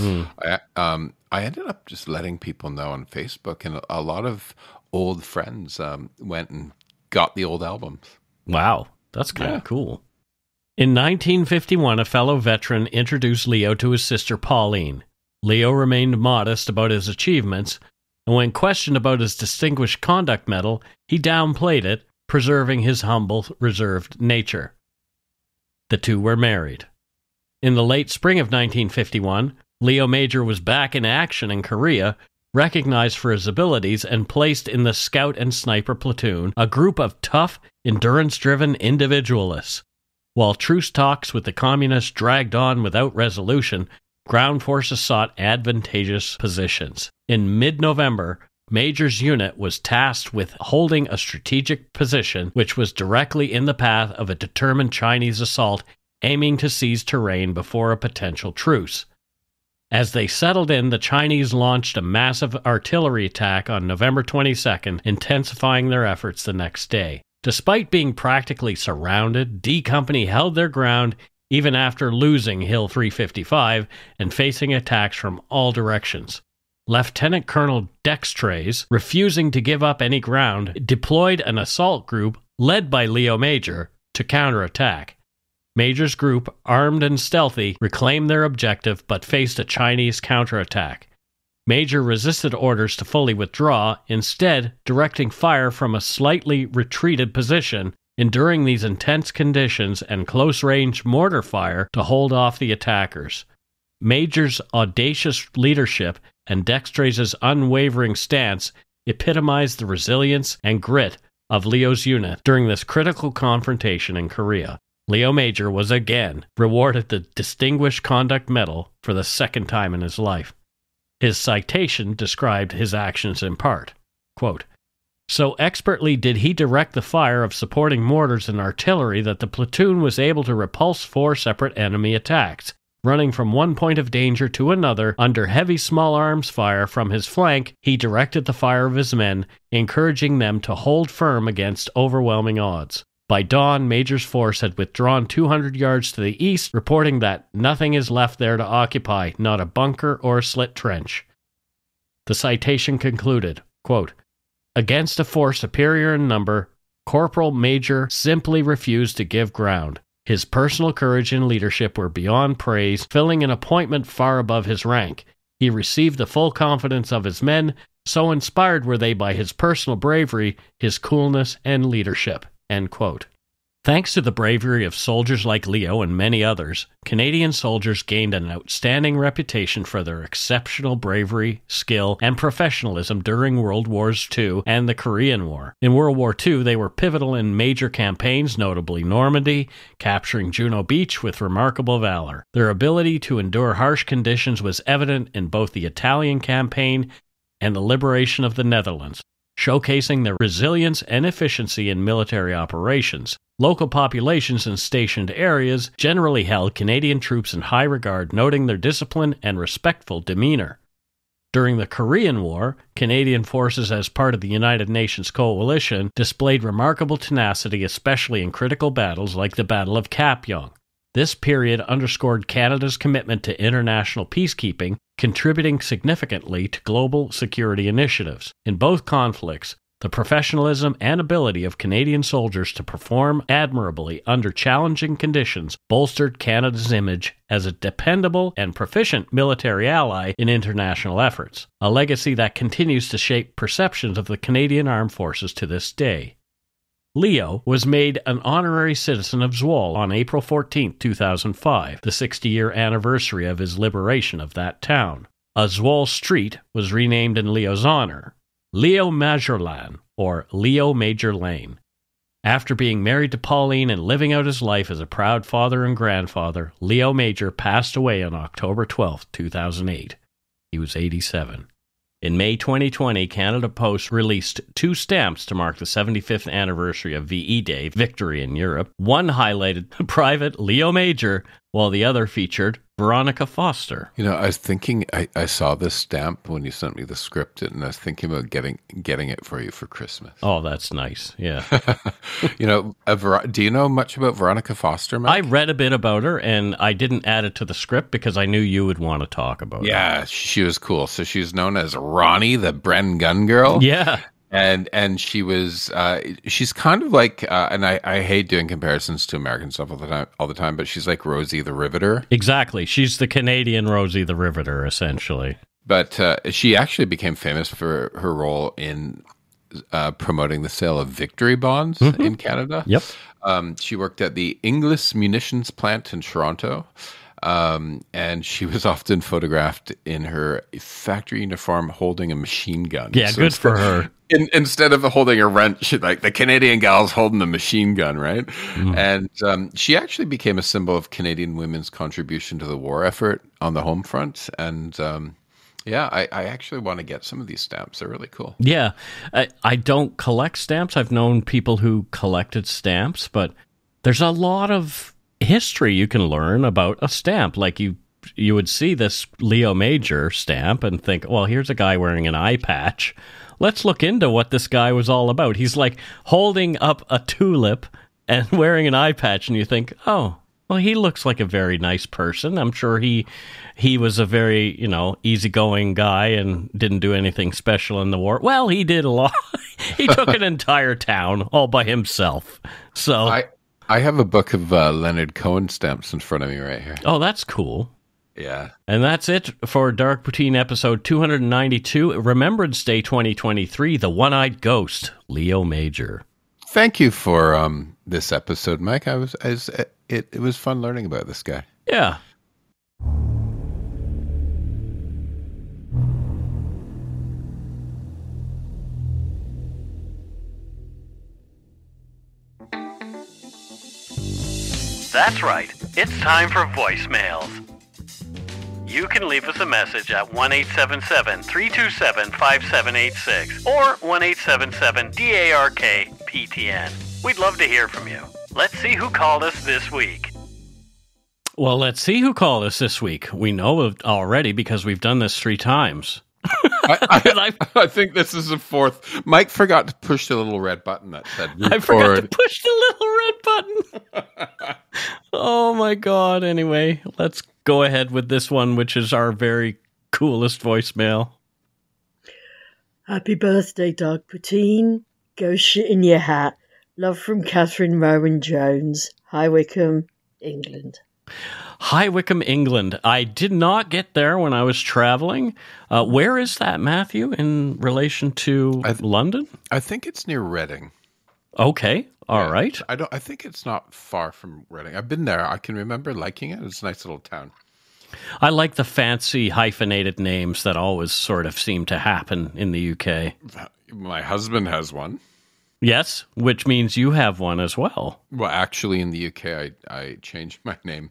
I ended up just letting people know on Facebook, and a lot of old friends went and got the old albums. Wow, that's kind of cool. In 1951, a fellow veteran introduced Léo to his sister Pauline. Léo remained modest about his achievements, and when questioned about his Distinguished Conduct Medal, he downplayed it, preserving his humble, reserved nature. The two were married. In the late spring of 1951, Léo Major was back in action in Korea, recognized for his abilities and placed in the Scout and Sniper Platoon, a group of tough, endurance-driven individualists. While truce talks with the communists dragged on without resolution, ground forces sought advantageous positions. In mid-November, Major's unit was tasked with holding a strategic position which was directly in the path of a determined Chinese assault aiming to seize terrain before a potential truce. As they settled in, the Chinese launched a massive artillery attack on November 22nd, intensifying their efforts the next day. Despite being practically surrounded, D Company held their ground even after losing Hill 355 and facing attacks from all directions. Lieutenant Colonel Dextrays, refusing to give up any ground, deployed an assault group led by Léo Major to counterattack. Major's group, armed and stealthy, reclaimed their objective but faced a Chinese counterattack. Major resisted orders to fully withdraw, instead directing fire from a slightly retreated position, enduring these intense conditions and close-range mortar fire to hold off the attackers. Major's audacious leadership and Dextrays' unwavering stance epitomized the resilience and grit of Leo's unit during this critical confrontation in Korea. Léo Major was again rewarded the Distinguished Conduct Medal for the second time in his life. His citation described his actions in part. Quote, "So expertly did he direct the fire of supporting mortars and artillery that the platoon was able to repulse 4 separate enemy attacks. Running from one point of danger to another under heavy small arms fire from his flank, he directed the fire of his men, encouraging them to hold firm against overwhelming odds. By dawn, Major's force had withdrawn 200 yards to the east, reporting that nothing is left there to occupy, not a bunker or a slit trench." The citation concluded, quote, "Against a force superior in number, Corporal Major simply refused to give ground. His personal courage and leadership were beyond praise, filling an appointment far above his rank. He received the full confidence of his men, so inspired were they by his personal bravery, his coolness, and leadership." End quote. Thanks to the bravery of soldiers like Léo and many others, Canadian soldiers gained an outstanding reputation for their exceptional bravery, skill, and professionalism during World Wars II and the Korean War. In World War II, they were pivotal in major campaigns, notably Normandy, capturing Juno Beach with remarkable valor. Their ability to endure harsh conditions was evident in both the Italian campaign and the liberation of the Netherlands, showcasing their resilience and efficiency in military operations. Local populations in stationed areas generally held Canadian troops in high regard, noting their discipline and respectful demeanor. During the Korean War, Canadian forces as part of the United Nations coalition displayed remarkable tenacity, especially in critical battles like the Battle of Kapyong. This period underscored Canada's commitment to international peacekeeping, contributing significantly to global security initiatives. In both conflicts, the professionalism and ability of Canadian soldiers to perform admirably under challenging conditions bolstered Canada's image as a dependable and proficient military ally in international efforts, a legacy that continues to shape perceptions of the Canadian Armed Forces to this day. Léo was made an honorary citizen of Zwolle on April 14, 2005, the 60-year anniversary of his liberation of that town. A Zwolle street was renamed in Léo's honor, Léo Major Lane, or Léo Major Lane. After being married to Pauline and living out his life as a proud father and grandfather, Léo Major passed away on October 12, 2008. He was 87. In May 2020, Canada Post released 2 stamps to mark the 75th anniversary of VE Day, Victory in Europe. One highlighted Private Léo Major, while the other featured Veronica Foster. You know, I was thinking, I saw this stamp when you sent me the script, and I was thinking about getting it for you for Christmas. Oh, that's nice. Yeah. You know, do you know much about Veronica Foster, Mike? I read a bit about her, and I didn't add it to the script because I knew you would want to talk about her. Yeah, she was cool. So she's known as Ronnie, the Bren Gun Girl. Yeah. And she was, she's kind of like, and I hate doing comparisons to American stuff all the time, but she's like Rosie the Riveter. Exactly. She's the Canadian Rosie the Riveter, essentially. But she actually became famous for her role in promoting the sale of Victory bonds in Canada. Yep. She worked at the Inglis munitions plant in Toronto. And she was often photographed in her factory uniform holding a machine gun. Yeah, so good for her. Instead of holding a wrench, like the Canadian gal's holding a machine gun, right? And she actually became a symbol of Canadian women's contribution to the war effort on the home front. And yeah, I actually want to get some of these stamps. They're really cool. Yeah, I don't collect stamps. I've known people who collected stamps, but there's a lot of history you can learn about a stamp. Like you would see this Léo Major stamp and think, well, here's a guy wearing an eye patch. Let's look into what this guy was all about. He's like holding up a tulip and wearing an eye patch, and you think, oh, well, he looks like a very nice person. I'm sure he was a very, easygoing guy and didn't do anything special in the war. Well, he did a lot. He took an entire town all by himself. So I have a book of Leonard Cohen stamps in front of me right here. Oh, that's cool. Yeah. And that's it for Dark Poutine episode 292, Remembrance Day 2023, The One-Eyed Ghost, Léo Major. Thank you for this episode, Mike. It was fun learning about this guy. Yeah. That's right. It's time for voicemails. You can leave us a message at 1-877-327-5786 or 1-877-DARK-PTN. We'd love to hear from you. Let's see who called us this week. Well, let's see who called us this week. We know it already because we've done this 3 times. I think this is the 4th. Mike forgot to push the little red button that said record. I forgot to push the little red button. Oh my God. Anyway, let's go ahead with this one, which is our very coolest voicemail. Happy birthday, Dark Poutine. Go shit in your hat. Love from Catherine Rowan Jones. High Wycombe, England. High Wycombe, England. I did not get there when I was traveling. Where is that, Matthew, in relation to London? I think it's near Reading. Okay, all right. I think it's not far from Reading. I've been there. I can remember liking it. It's a nice little town. I like the fancy hyphenated names that always sort of seem to happen in the UK. My husband has one. Yes, which means you have one as well. Well, actually, in the UK, I changed my name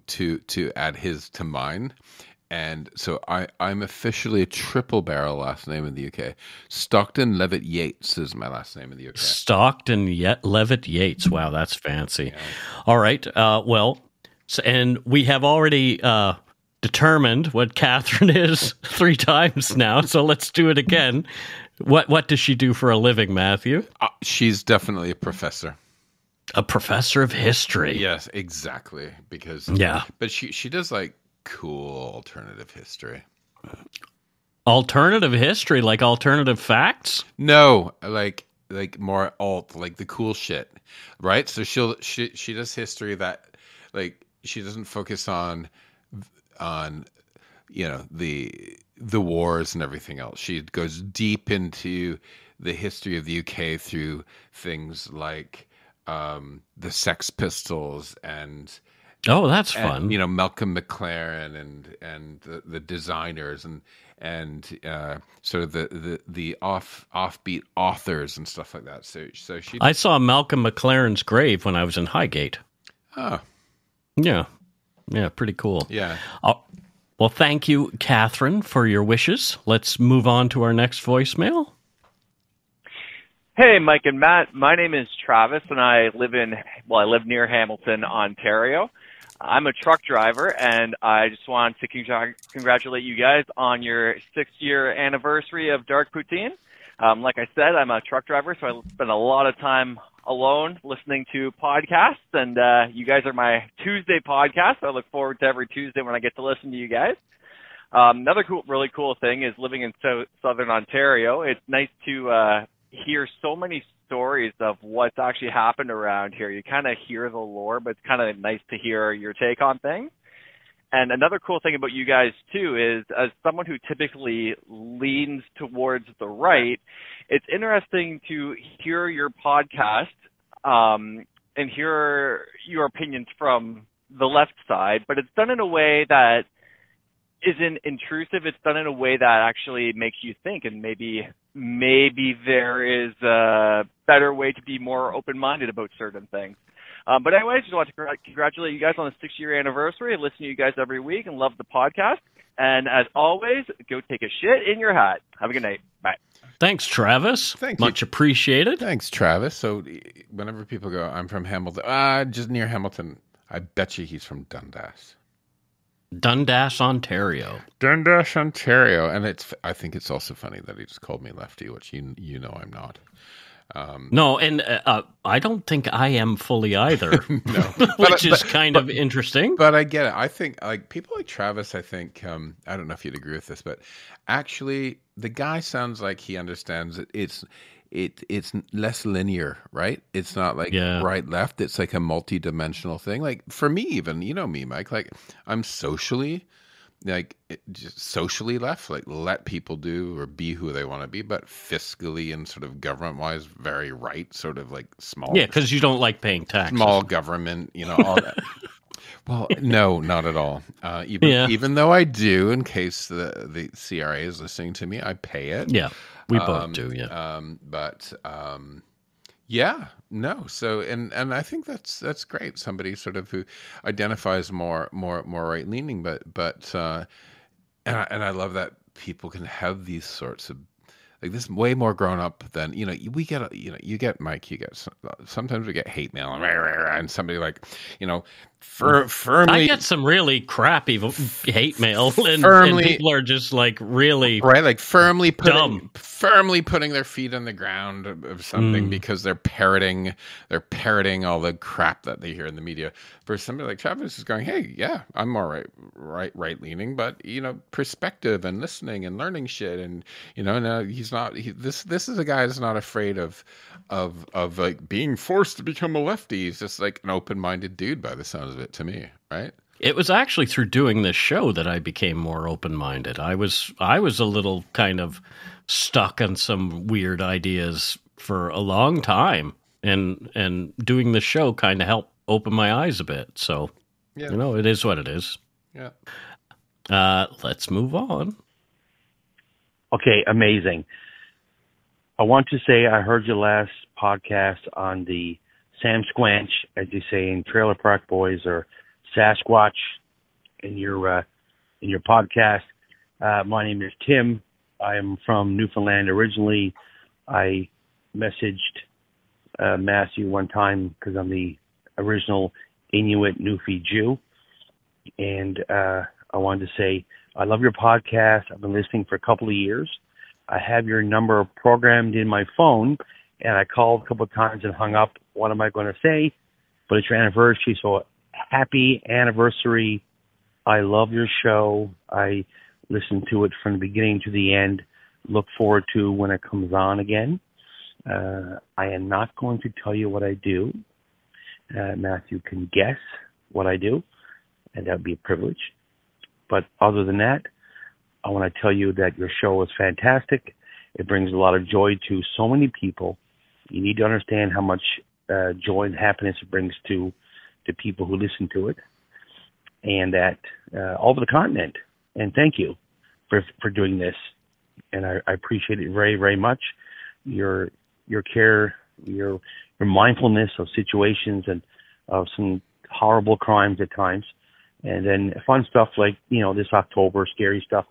to add his to mine. And so I'm officially a triple barrel last name in the UK. Stockton Levitt Yates is my last name in the UK. Stockton Levitt Yates. Wow, that's fancy. Yeah. All right. And we have already determined what Catherine is 3 times now. So let's do it again. What does she do for a living, Matthew? She's definitely a professor. A professor of history. Yes, exactly. Because but she does like cool alternative history. Alternative history, like alternative facts? No, like more alt, like the cool shit, right? So she does history that like she doesn't focus on the wars and everything else. She goes deep into the history of the UK through things like the Sex Pistols and that's fun. Malcolm McLaren and the designers and sort of the offbeat authors and stuff like that. So she. I saw Malcolm McLaren's grave when I was in Highgate. Oh, yeah, pretty cool. Yeah. Well, thank you, Catherine, for your wishes. Let's move on to our next voicemail. Hey, Mike and Matt. My name is Travis, and I live near Hamilton, Ontario. I'm a truck driver, and I just want to congratulate you guys on your 6-year anniversary of Dark Poutine. Like I said, I'm a truck driver, so I spend a lot of time alone listening to podcasts, and you guys are my Tuesday podcast. So I look forward to every Tuesday when I get to listen to you guys. Another really cool thing is living in southern Ontario. It's nice to hear so many stories of what's actually happened around here. You kind of hear the lore, but it's kind of nice to hear your take on things. And another cool thing about you guys, too, is as someone who typically leans towards the right, it's interesting to hear your podcast and hear your opinions from the left side, but it's done in a way that isn't intrusive. It's done in a way that actually makes you think, and maybe there is a better way to be more open-minded about certain things. But anyway, I just want to congratulate you guys on the 6-year anniversary. I listen to you guys every week and love the podcast. And as always, go take a shit in your hat. Have a good night. Bye. Thanks, Travis. Much appreciated. Thanks, Travis. So whenever people go, I'm from Hamilton, just near Hamilton, I bet you he's from Dundas. Dundas, Ontario. Dundas, Ontario. And I think it's also funny that he just called me lefty, which you know I'm not. No, and I don't think I am fully either, no. which is kind of interesting. But I get it. I think like people like Travis, I think, I don't know if you'd agree with this, but actually the guy sounds like he understands it. It's less linear, right? It's not like right, left. It's like a multi-dimensional thing. Like for me even, you know me, Mike, like I'm socially left, like let people do or be who they want to be, but fiscally and sort of government wise, very right, sort of like small. Yeah, because you don't like paying taxes. Small government, all that. Well, no, not at all. Even though I do, in case the CRA is listening to me, I pay it. Yeah, we both do. Yeah, Yeah, no. So, and I think that's great. Somebody sort of who identifies more right leaning, but and I love that people can have these sorts of like this way more grown up than we get you get Mike, you get sometimes we get hate mail and somebody like firmly. I get some really crappy hate mail, and people are just like really right, like firmly dumb. putting their feet on the ground of something because they're parroting all the crap that they hear in the media. Versus somebody like Travis is going, hey, yeah, I'm more right leaning, but perspective and listening and learning shit, and no, he's not. This is a guy that's not afraid of like being forced to become a lefty. He's just like an open-minded dude by the sounds of it to me, right? It was actually through doing this show that I became more open-minded. I was a little kind of stuck on some weird ideas for a long time, and doing the show kind of helped open my eyes a bit. So, it is what it is. Yeah. Let's move on. Okay, amazing. I want to say I heard your last podcast on the Sam Squanch, as you say in Trailer Park Boys, or Sasquatch in your podcast. My name is Tim. I am from Newfoundland originally. I messaged Matthew one time because I'm the original Inuit Newfie Jew, and I wanted to say I love your podcast. I've been listening for a couple of years. I have your number programmed in my phone, and I called a couple of times and hung up. What am I going to say? But it's your anniversary, so happy anniversary. I love your show. I listen to it from the beginning to the end. Look forward to when it comes on again. I am not going to tell you what I do. Matthew can guess what I do, and that would be a privilege. But other than that, I want to tell you that your show is fantastic. It brings a lot of joy to so many people. You need to understand how much joy and happiness it brings to people who listen to it, and that all over the continent. And thank you for doing this. And I appreciate it very, very much. Your care, your mindfulness of situations and of some horrible crimes at times. And then fun stuff like, this October, scary stuff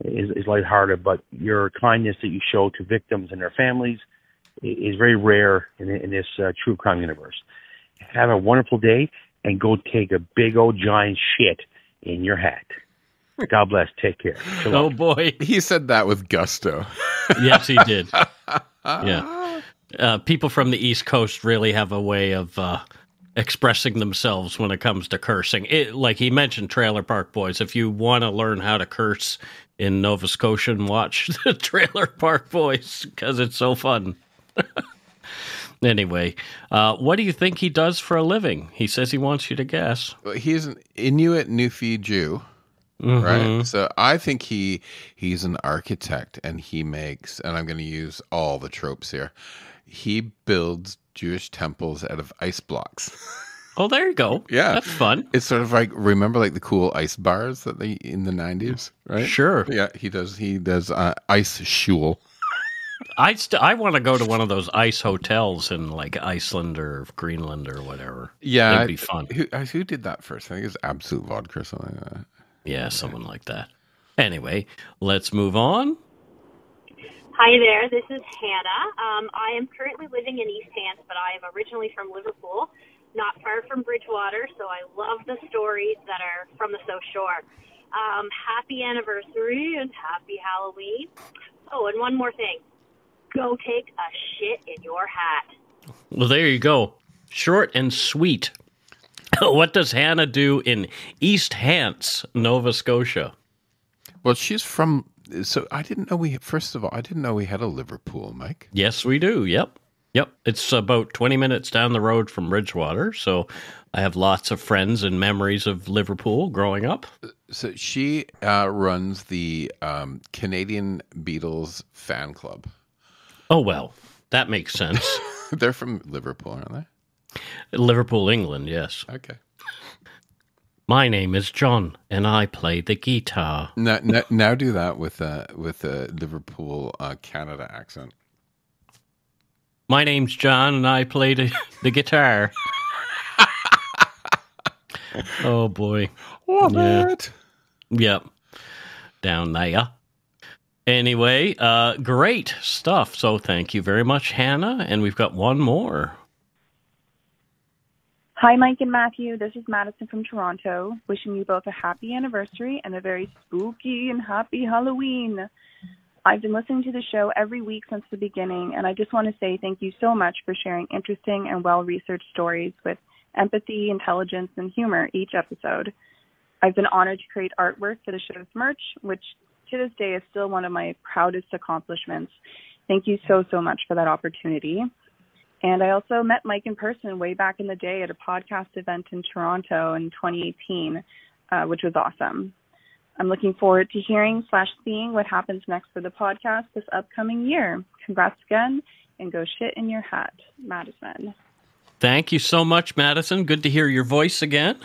is lighthearted, but your kindness that you show to victims and their families is very rare in this true crime universe. Have a wonderful day and go take a big old giant shit in your hat. God bless. Take care. Shalom. Oh boy. He said that with gusto. Yes, he did. Yeah. People from the East Coast really have a way of expressing themselves when it comes to cursing. Like he mentioned Trailer Park Boys. If you want to learn how to curse in Nova Scotia, watch the Trailer Park Boys because it's so fun. Anyway, what do you think he does for a living? He says he wants you to guess. Well, he's an Inuit Newfie Jew, right? So I think he's an architect, and he makes, and I'm going to use all the tropes here, he builds Jewish temples out of ice blocks. Oh, there you go. Yeah. That's fun. It's sort of like, remember like the cool ice bars that they in the 90s, right? Sure. Yeah, he does ice shul. I want to go to one of those ice hotels in like Iceland or Greenland or whatever. Yeah. It'd be fun. Who did that first? I think it was Absolute Vodka or something like that. Yeah, someone like that. Anyway, let's move on. Hi there, this is Hannah. I am currently living in East Hants, but I am originally from Liverpool, not far from Bridgewater, so I love the stories that are from the South Shore. Happy anniversary and happy Halloween. Oh, and one more thing. Go take a shit in your hat. Well, there you go. Short and sweet. What does Hannah do in East Hants, Nova Scotia? Well, she's from... So I didn't know we had a Liverpool, Mike. Yes, we do. Yep. It's about 20 minutes down the road from Bridgewater, so I have lots of friends and memories of Liverpool growing up. So she runs the Canadian Beatles fan club. Oh, well, that makes sense. They're from Liverpool, aren't they? Liverpool, England, yes. Okay. My name is John, and I play the guitar. Now do that with a Liverpool Canada accent. My name's John, and I play the guitar. Oh, boy. Love it. Yep. Down there. Anyway, great stuff. So thank you very much, Hannah. And we've got one more. Hi, Mike and Matthew. This is Madison from Toronto, wishing you both a happy anniversary and a very spooky and happy Halloween. I've been listening to the show every week since the beginning, and I just want to say thank you so much for sharing interesting and well-researched stories with empathy, intelligence, and humor each episode. I've been honored to create artwork for the show's merch, which to this day is still one of my proudest accomplishments. Thank you so, so much for that opportunity. And I also met Mike in person way back in the day at a podcast event in Toronto in 2018, which was awesome. I'm looking forward to hearing/seeing what happens next for the podcast this upcoming year. Congrats again, and go shit in your hat, Madison. Thank you so much, Madison. Good to hear your voice again.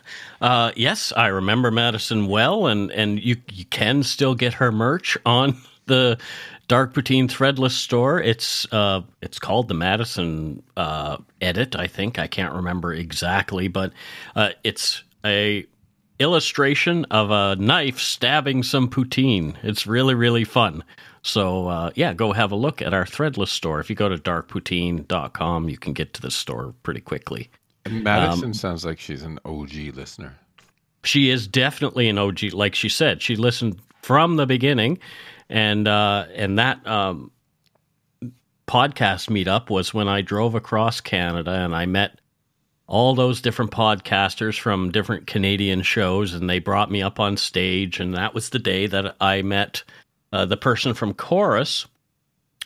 Yes, I remember Madison well, and you can still get her merch on the Dark Poutine Threadless store. It's called the Madison Edit, I think. I can't remember exactly, but it's a illustration of a knife stabbing some poutine. It's really, really fun. So, go have a look at our Threadless store. If you go to darkpoutine.com, you can get to the store pretty quickly. Madison sounds like she's an OG listener. She is definitely an OG. Like she said, she listened from the beginning, and that podcast meetup was when I drove across Canada, and I met all those different podcasters from different Canadian shows, and they brought me up on stage, and that was the day that I met the person from Chorus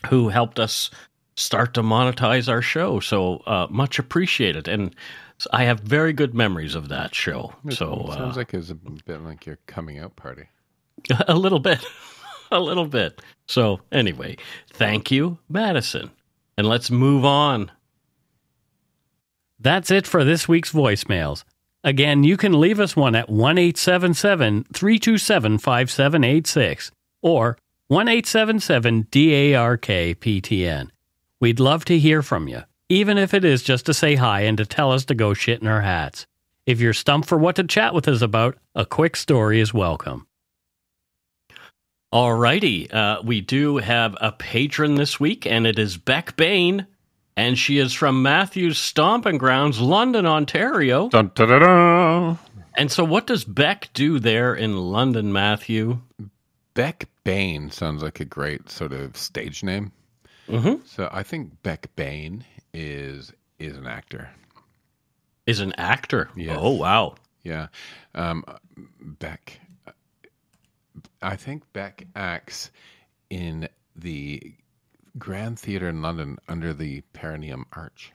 who helped us start to monetize our show. So much appreciated, and I have very good memories of that show. It so sounds like it was a bit like your coming out party. A little bit. A little bit. So anyway, thank you, Madison. And let's move on. That's it for this week's voicemails. Again, you can leave us one at 1-877-327-5786 or 1-877-DARK-PTN. We'd love to hear from you, even if it is just to say hi and to tell us to go shit in our hats. If you're stumped for what to chat with us about, a quick story is welcome. Alrighty, we do have a patron this week, and it is Beck Bain. And she is from Matthew's stomping grounds, London, Ontario. Dun, dun, dun, dun. And so what does Beck do there in London, Matthew? Beck Bain sounds like a great sort of stage name. Mm-hmm. So I think Beck Bain is an actor. Is an actor? Yes. Oh, wow. Yeah. Beck. I think Beck acts in the Grand Theatre in London under the Perineum Arch.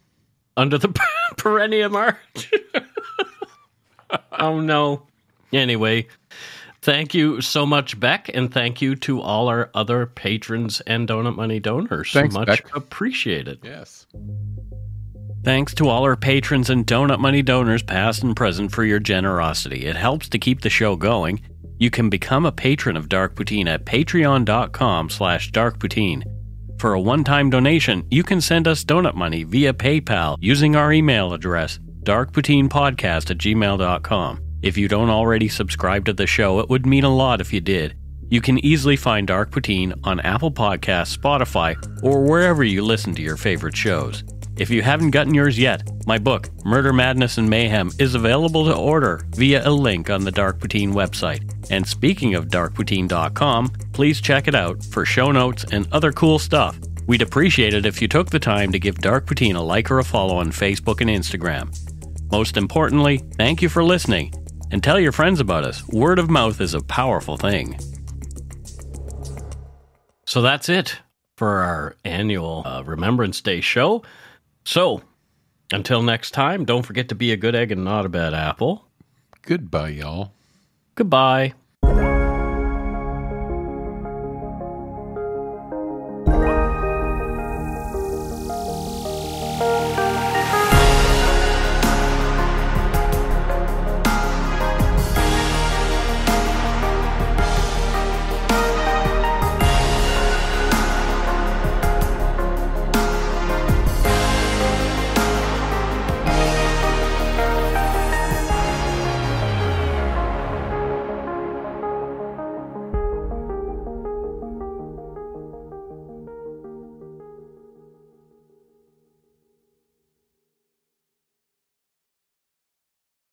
Under the Perineum Arch? Oh, no. Anyway, thank you so much, Beck, and thank you to all our other patrons and Donut Money donors. Thanks, much Beck. appreciated. Yes. Thanks to all our patrons and Donut Money donors, past and present, for your generosity. It helps to keep the show going. You can become a patron of Dark Poutine at patreon.com/darkpoutine. For a one-time donation, you can send us donut money via PayPal using our email address, darkpoutinepodcast@gmail.com. If you don't already subscribe to the show, it would mean a lot if you did. You can easily find Dark Poutine on Apple Podcasts, Spotify, or wherever you listen to your favorite shows. If you haven't gotten yours yet, my book, Murder, Madness, and Mayhem, is available to order via a link on the Dark Poutine website. And speaking of darkpoutine.com, please check it out for show notes and other cool stuff. We'd appreciate it if you took the time to give Dark Poutine a like or a follow on Facebook and Instagram. Most importantly, thank you for listening, and tell your friends about us. Word of mouth is a powerful thing. So that's it for our annual Remembrance Day show. So, until next time, don't forget to be a good egg and not a bad apple. Goodbye, y'all. Goodbye.